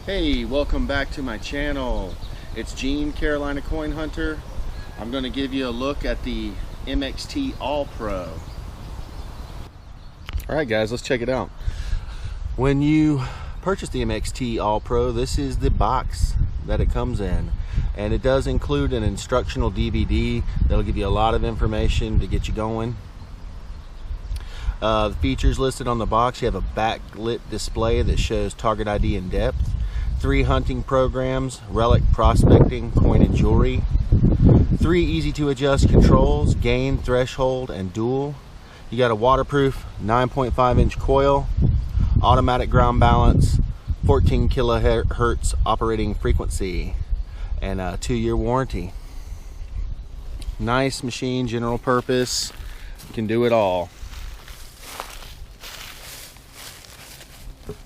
Hey, welcome back to my channel. It's Gene, Carolina Coin Hunter. I'm going to give you a look at the MXT All Pro. Alright guys, let's check it out. When you purchase the MXT All Pro, this is the box that it comes in. And it does include an instructional DVD that'll give you a lot of information to get you going. The features listed on the box: you have a backlit display that shows target ID in depth, 3 hunting programs, relic, prospecting, coin and jewelry, 3 easy to adjust controls, gain, threshold, and dual. You got a waterproof 9.5 inch coil, automatic ground balance, 14 kilohertz operating frequency, and a 2-year warranty. Nice machine, general purpose, you can do it all.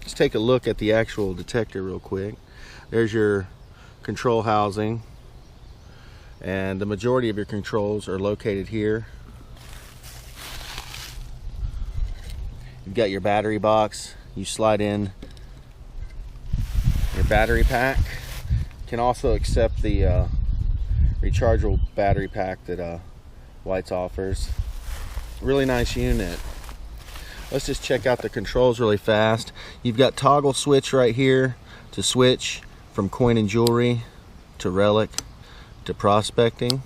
Let's take a look at the actual detector real quick. There's your control housing, and the majority of your controls are located here. You've got your battery box. You slide in your battery pack. You can also accept the rechargeable battery pack that White's offers. Really nice unit. Let's just check out the controls really fast. You've got toggle switch right here to switch from coin and jewelry to relic to prospecting.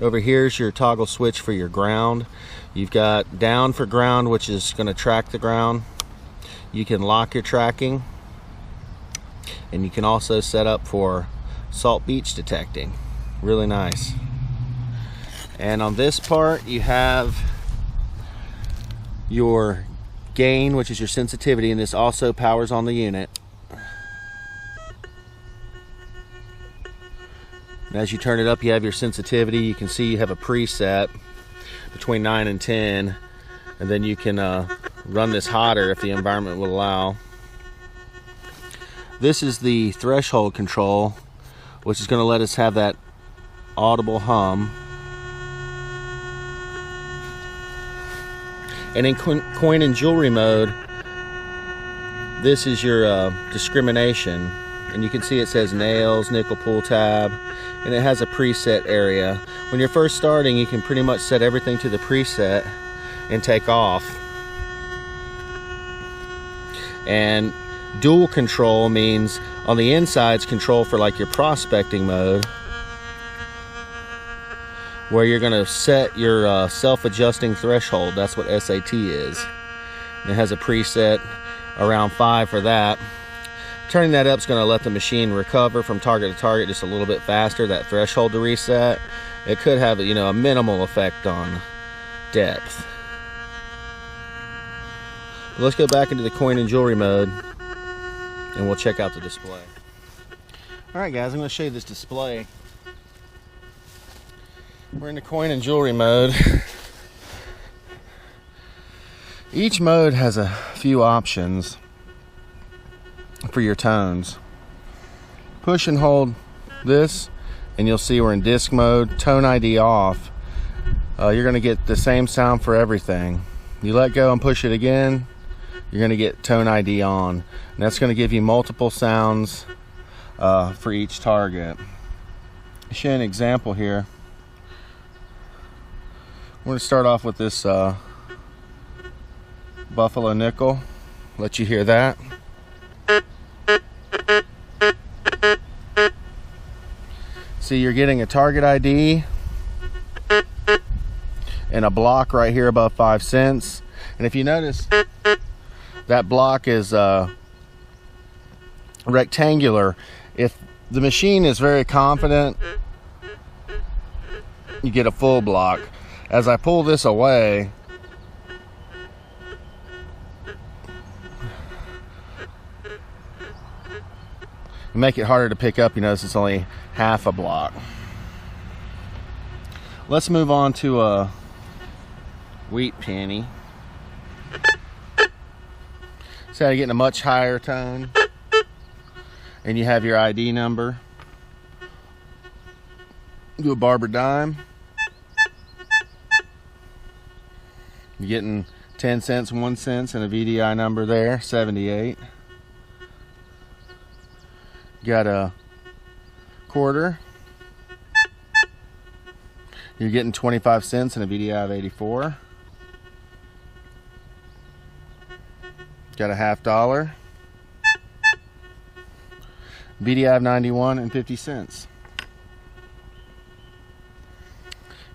Over here's your toggle switch for your ground. You've got down for ground, which is going to track the ground. You can lock your tracking, and you can also set up for salt beach detecting. Really nice. And on this part you have your gain, which is your sensitivity, and this also powers on the unit. And as you turn it up, you have your sensitivity. You can see you have a preset between 9 and 10, and then you can run this hotter if the environment will allow. This is the threshold control, which is going to let us have that audible hum. And in coin and jewelry mode, this is your discrimination, and you can see it says nails, nickel, pull tab, and it has a preset area. When you're first starting, you can pretty much set everything to the preset and take off. And dual control means on the inside's control for like your prospecting mode, where you're going to set your self-adjusting threshold. That's what SAT is. It has a preset around 5 for that. Turning that up is going to let the machine recover from target to target just a little bit faster, that threshold to reset. It could have a minimal effect on depth. Let's go back into the coin and jewelry mode, and we'll check out the display. Alright guys, I'm going to show you this display. We're in the coin and jewelry mode. Each mode has a few options for your tones. Push and hold this, and you'll see we're in disc mode. Tone ID off. You're going to get the same sound for everything. You let go and push it again, you're going to get tone ID on. And that's going to give you multiple sounds for each target. I'll show you an example here. We're going to start off with this buffalo nickel. Let you hear that. See, you're getting a target ID and a block right here above 5 cents. And if you notice, that block is rectangular. If the machine is very confident, you get a full block. As I pull this away, make it harder to pick up. You notice it's only half a block. Let's move on to a wheat penny. So you're getting a much higher tone, and you have your ID number. Do a barber dime. You're getting 10 cents, 1 cent, and a VDI number there, 78. Got a quarter. You're getting 25 cents in a VDI of 84. Got a $half. VDI of 91 and 50 cents.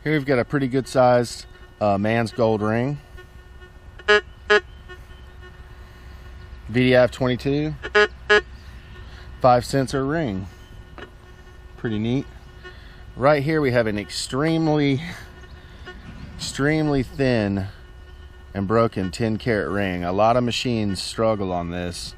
Here we've got a pretty good sized man's gold ring. VDI of 22. 5 cents a ring. Pretty neat. Right here we have an extremely thin and broken 10 karat ring. A lot of machines struggle on this.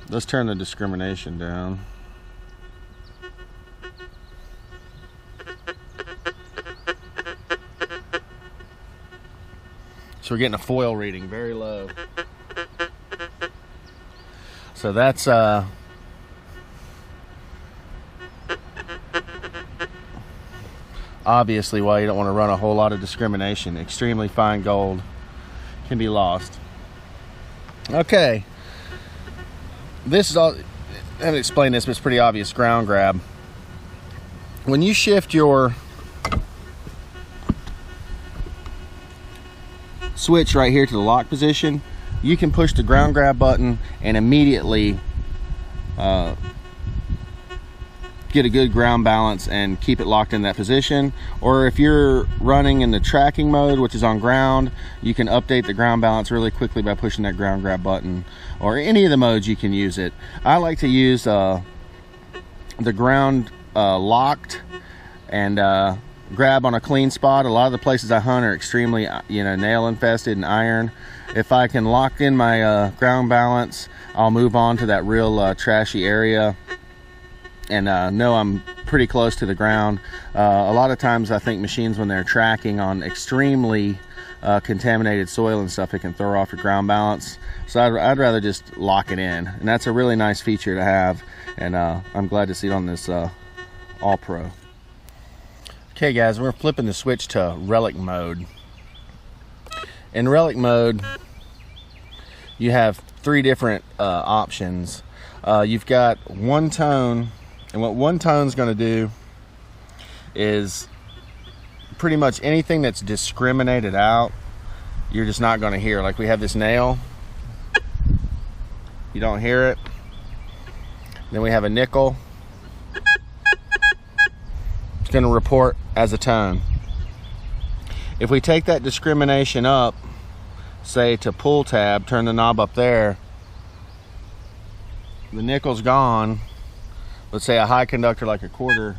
Let's turn the discrimination down. So we're getting a foil reading, very low. So that's obviously why you don't want to run a whole lot of discrimination. Extremely fine gold can be lost. Okay. This is all, I haven't explained this, but it's pretty obvious. Ground grab. When you shift your switch right here to the lock position, you can push the ground grab button and immediately get a good ground balance and keep it locked in that position. Or if you're running in the tracking mode, which is on ground, you can update the ground balance really quickly by pushing that ground grab button. Or any of the modes you can use it. I like to use the ground locked and grab on a clean spot. A lot of the places I hunt are extremely nail infested and iron. If I can lock in my ground balance, I'll move on to that real trashy area and know I'm pretty close to the ground. A lot of times I think machines, when they're tracking on extremely contaminated soil and stuff, it can throw off your ground balance. So I'd rather just lock it in, and that's a really nice feature to have, and I'm glad to see it on this All Pro. Okay guys, we're flipping the switch to relic mode. In relic mode, you have 3 different options. You've got one tone, and what one tone's going to do is pretty much anything that's discriminated out, you're just not going to hear. Like we have this nail, you don't hear it. Then we have a nickel, it's going to report as a tone. If we take that discrimination up, say to pull tab, turn the knob up there, the nickel's gone. Let's say a high conductor like a quarter,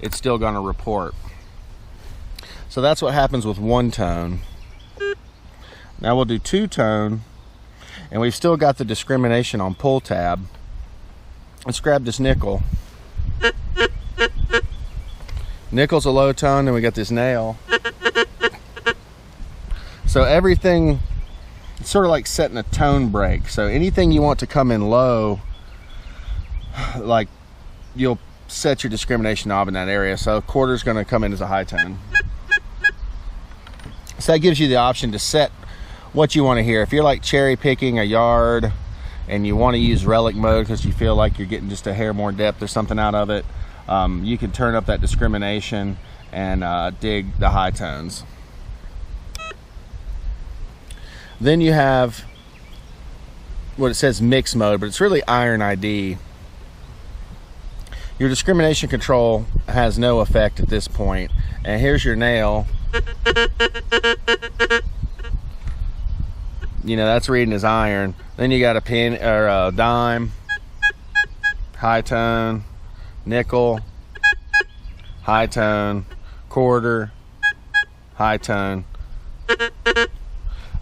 it's still going to report. So that's what happens with one tone. Now we'll do 2 tone, and we've still got the discrimination on pull tab. Let's grab this nickel. Nickel's a low tone, and we got this nail. So everything, it's sort of like setting a tone break. So anything you want to come in low, like you'll set your discrimination knob in that area. So a quarter's going to come in as a high tone. So that gives you the option to set what you want to hear. If you're like cherry picking a yard and you want to use relic mode because you feel like you're getting just a hair more depth or something out of it, you can turn up that discrimination and dig the high tones. Then you have what it says mix mode, but it's really iron ID. Your discrimination control has no effect at this point. And here's your nail. That's reading as iron. Then you got a pin or a dime, high tone, nickel, high tone, quarter, high tone.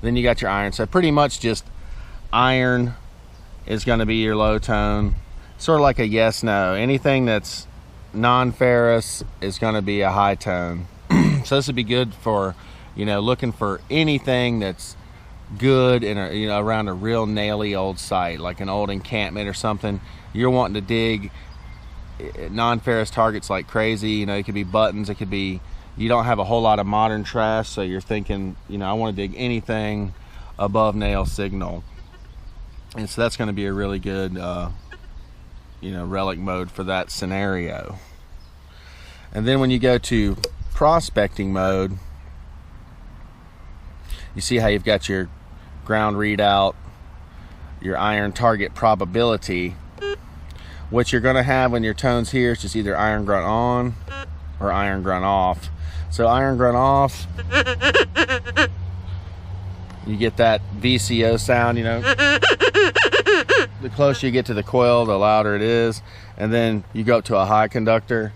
Then you got your iron. So pretty much just iron is going to be your low tone. Sort of like a yes no. Anything that's non-ferrous is going to be a high tone. So this would be good for looking for anything that's good in around a real naily old site, like an old encampment or something. You're wanting to dig non-ferrous targets like crazy. It could be buttons, it could be you don't have a whole lot of modern trash, so you're thinking, you know, I want to dig anything above nail signal. And so that's going to be a really good, you know, relic mode for that scenario. And then when you go to prospecting mode, you see how you've got your ground readout, your iron target probability. What you're going to have when your tone's here is just either iron grunt on or iron grunt off. So iron grunt off, you get that VCO sound, you know. The closer you get to the coil, the louder it is. And then you go up to a high conductor,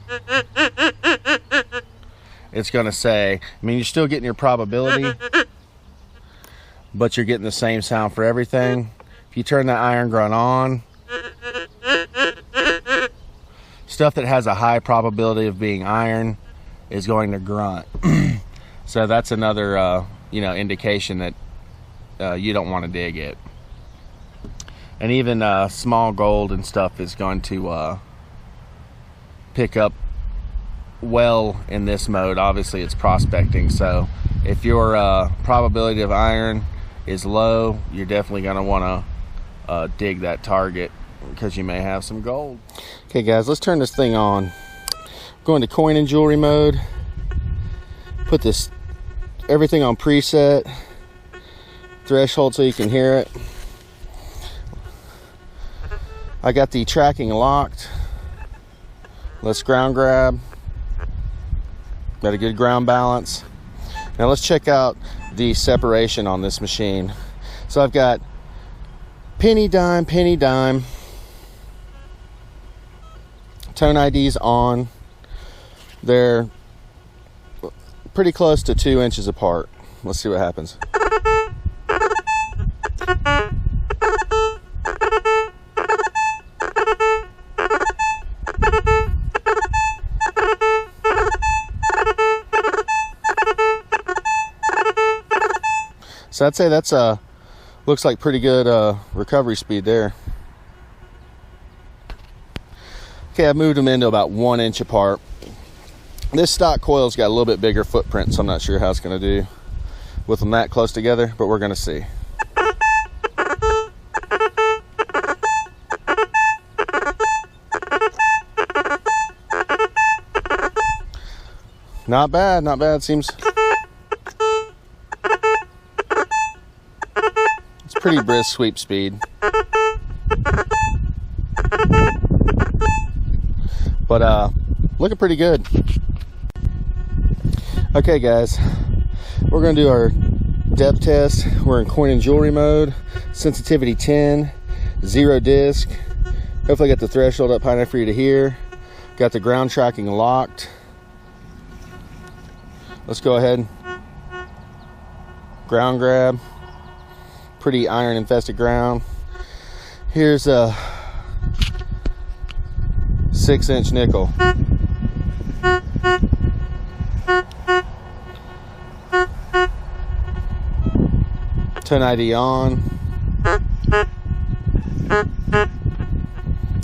it's going to say, I mean, you're still getting your probability, but you're getting the same sound for everything. If you turn that iron grunt on, stuff that has a high probability of being iron is going to grunt. So that's another you know, indication that you don't want to dig it. And even small gold and stuff is going to pick up well in this mode. Obviously it's prospecting, so if your probability of iron is low, you're definitely going to want to dig that target, because you may have some gold. Okay guys, let's turn this thing on. Go into coin and jewelry mode, put this everything on preset threshold so you can hear it. I got the tracking locked. Let's ground grab. Got a good ground balance. Now let's check out the separation on this machine. So I've got penny dime, penny dime. Tone IDs on. They're pretty close to 2 inches apart. Let's see what happens. So I'd say that's looks like pretty good recovery speed there. Okay, I've moved them into about 1 inch apart. This stock coil's got a little bit bigger footprint, so I'm not sure how it's going to do with them that close together, but we're going to see. Not bad, not bad. Seems it's pretty brisk sweep speed. But looking pretty good. Okay guys, we're going to do our depth test. We're in coin and jewelry mode, sensitivity 10, 0 disc. Hopefully I got the threshold up high enough for you to hear. Got the ground tracking locked. Let's go ahead, ground grab. Pretty iron infested ground. Here's a 6-inch nickel. Tone ID on.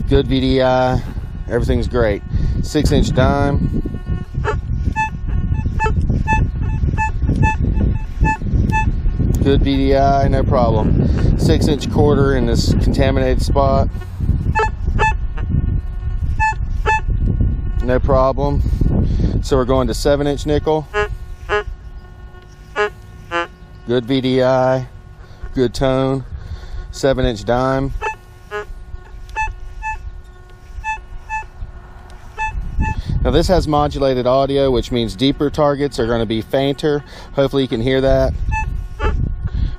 Good VDI. Everything's great. 6-inch dime. Good VDI, no problem. 6-inch quarter in this contaminated spot. No problem. So we're going to 7-inch nickel. Good VDI, good tone. 7-inch dime. Now this has modulated audio, which means deeper targets are going to be fainter. Hopefully you can hear that.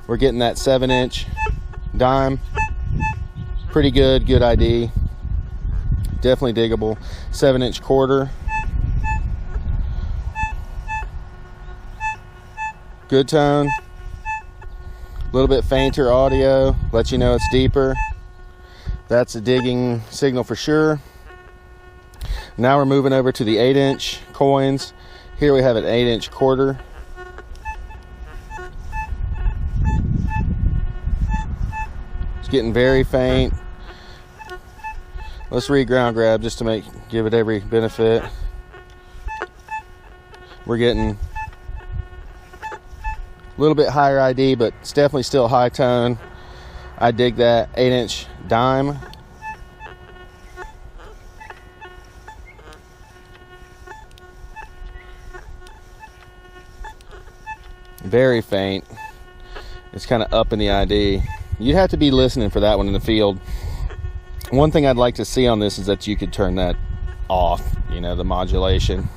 We're getting that 7-inch dime. Pretty good, good ID. Definitely diggable. 7-inch quarter. Good tone. A little bit fainter audio. Let you know it's deeper. That's a digging signal for sure. Now we're moving over to the 8-inch coins. Here we have an 8-inch quarter. It's getting very faint. Let's re-ground grab just to give it every benefit. We're getting a little bit higher ID, but it's definitely still high tone. I dig that. 8-inch dime. Very faint. It's kind of up in the ID. You'd have to be listening for that one in the field. One thing I'd like to see on this is that you could turn that off, you know, the modulation.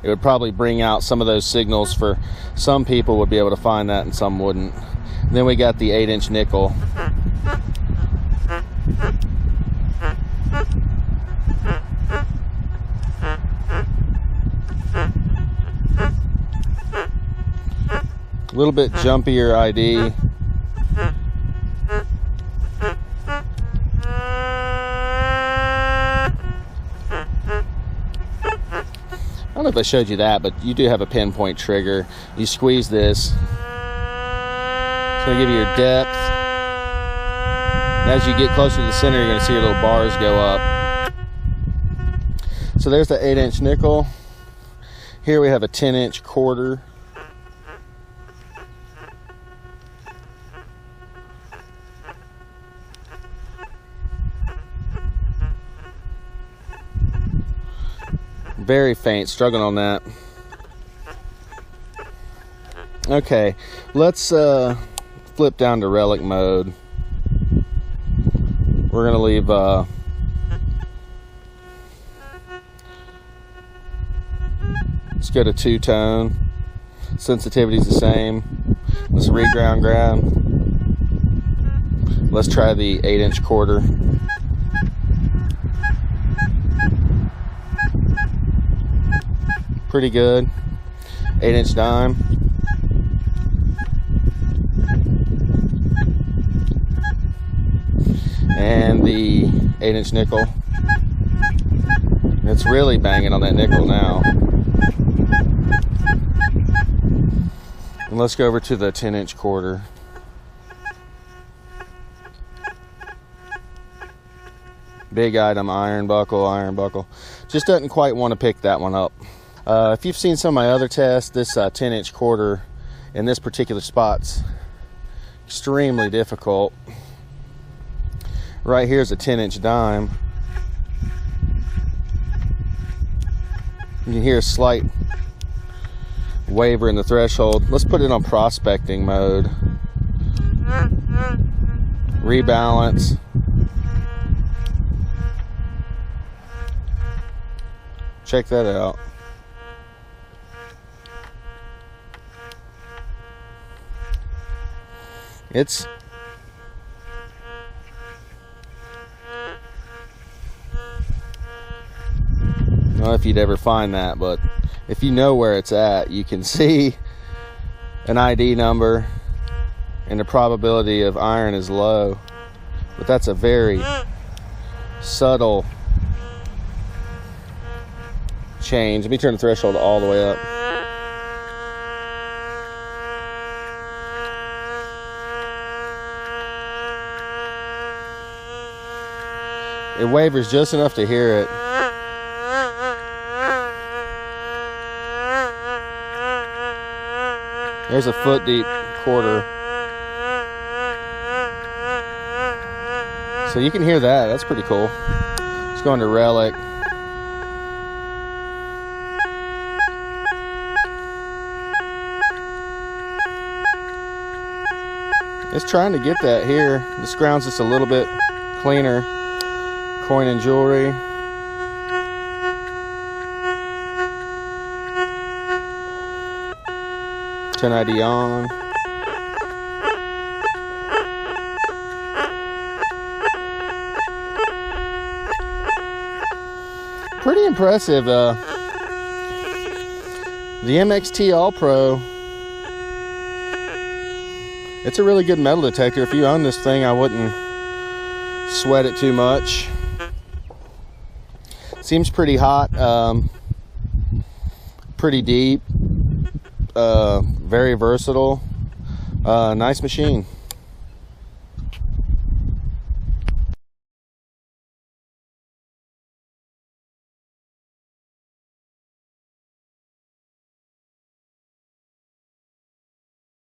It would probably bring out some of those signals. For some people would be able to find that and some wouldn't. And then we got the 8-inch nickel. A little bit jumpier ID. I don't know if I showed you that, but you do have a pinpoint trigger. You squeeze this. It's going to give you your depth. And as you get closer to the center, you're going to see your little bars go up. So there's the 8-inch nickel. Here we have a 10-inch quarter. Very faint, struggling on that. Okay, let's flip down to relic mode. We're gonna leave let's go to 2-tone. Sensitivity's the same. Let's reground grab. Let's try the 8-inch quarter. Pretty good. 8-inch dime. And the 8-inch nickel. It's really banging on that nickel now. And let's go over to the 10-inch quarter. Big item, iron buckle. Just doesn't quite want to pick that one up. If you've seen some of my other tests, this 10-inch quarter in this particular spot's extremely difficult. Right here's a 10-inch dime. You can hear a slight waver in the threshold. Let's put it on prospecting mode. Rebalance. Check that out. It's I don't know if you'd ever find that, but if you know where it's at, you can see an ID number and the probability of iron is low. But that's a very subtle change. Let me turn the threshold all the way up. It wavers just enough to hear it. There's a foot deep quarter. So you can hear that. That's pretty cool. Let's go into relic. It's trying to get that here. This ground's just a little bit cleaner. Coin and jewelry. Turn ID on. Pretty impressive. The MXT All Pro. It's a really good metal detector. If you own this thing, I wouldn't sweat it too much. Seems pretty hot, pretty deep, very versatile, nice machine.